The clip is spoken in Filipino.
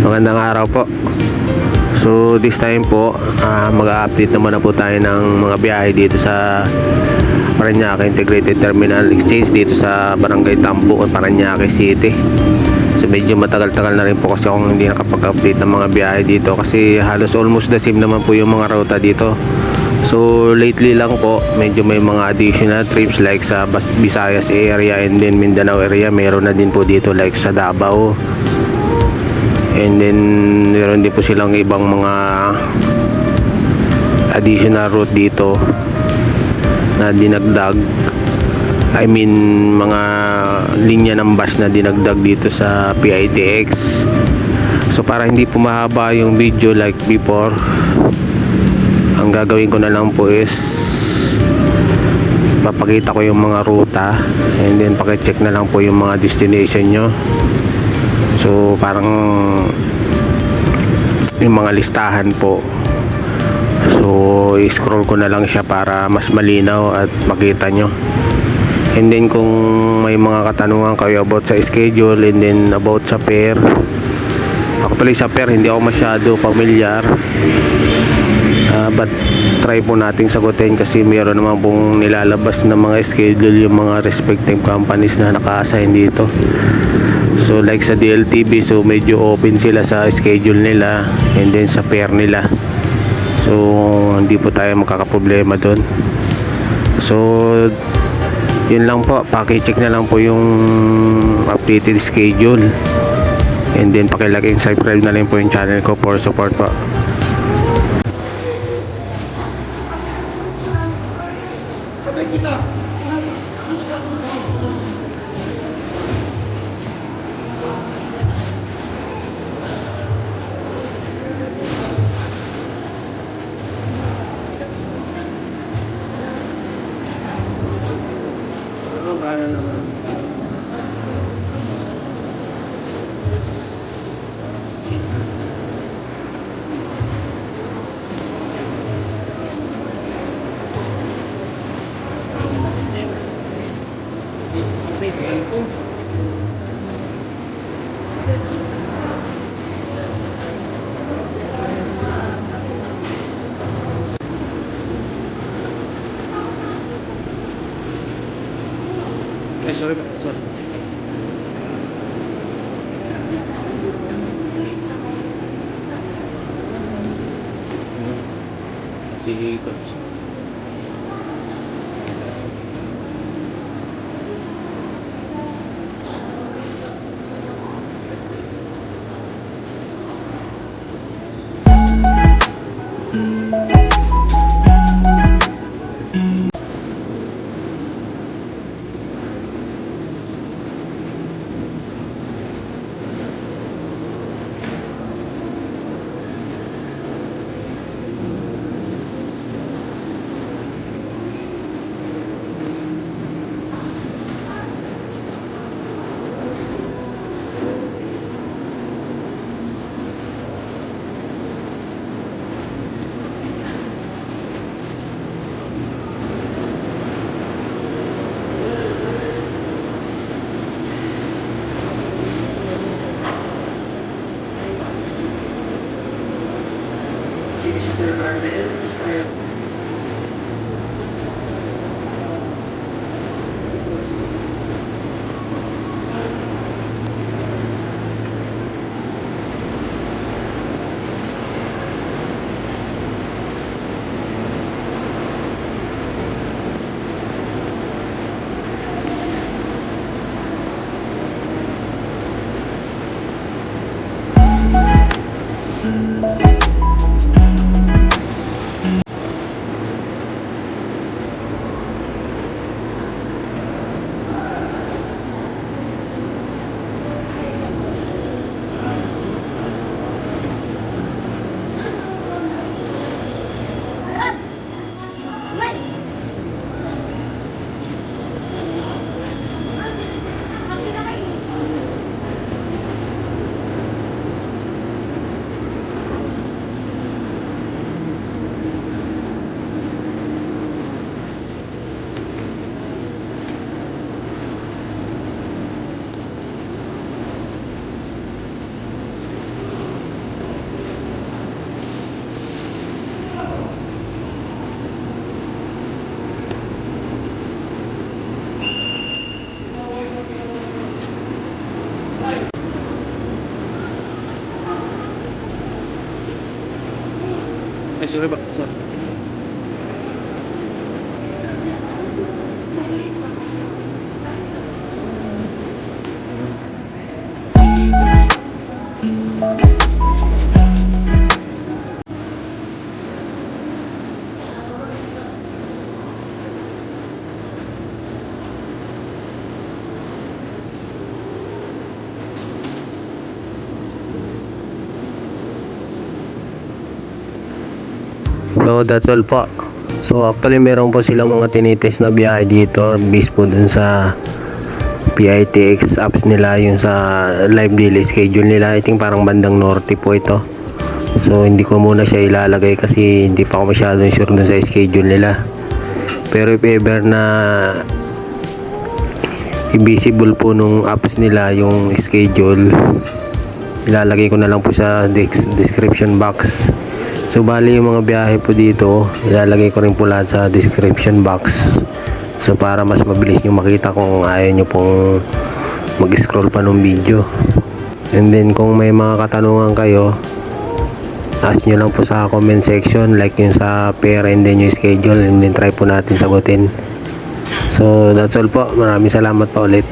Magandang araw po. So this time po, mag-update naman na po tayo ng mga biyahe dito sa Parañaque Integrated Terminal Exchange dito sa Barangay Tambo, Parañaque City. So medyo matagal-tagal na rin po kasi akong hindi nakapag-update ng mga biyahe dito kasi halos almost the same naman po yung mga ruta dito. So lately lang po medyo may mga additional trips like sa Visayas area and then Mindanao area. Meron na din po dito like sa Davao. And then meron din po silang ibang mga additional route dito na dinagdag. I mean mga linya ng bus na dinagdag dito sa PITX. So para hindi po mahaba yung video like before, ang gagawin ko na lang po is papakita ko yung mga ruta and then pakicheck na lang po yung mga destination nyo. So parang yung mga listahan po, so i-scroll ko na lang siya para mas malinaw at makita nyo. And then kung may mga katanungan kayo about sa schedule and then about sa fare, actually sa fare hindi ako masyado familiar, but try po nating sagutin kasi mayroon naman pong nilalabas na mga schedule yung mga respective companies na naka-assign dito. So like sa DLTV, so medyo open sila sa schedule nila and then sa fare nila. So hindi po tayo magkakaproblema doon. So yun lang po, paki-check na lang po yung updated schedule and then paki-like and subscribe na lang po yung channel ko for support po. Sorry. Ay, sorry ba? Sorry. So that's all po. So actually meron po silang mga tinitest na biyahe dito based po dun sa PITX apps nila, yung sa live daily schedule nila. I think parang bandang norte po ito. So hindi ko muna siya ilalagay kasi hindi pa ako masyadong sure dun sa schedule nila. Pero if ever na i-visible po nung apps nila yung schedule, ilalagay ko na lang po sa description box. So bali yung mga biyahe po dito, ilalagay ko rin po lahat sa description box. So para mas mabilis nyo makita kung ayaw nyo pong mag-scroll pa ng video. And then kung may mga katanungan kayo, ask nyo lang po sa comment section, like yung sa pair and then yung schedule, and then try po natin sagutin. So that's all po. Maraming salamat pa ulit.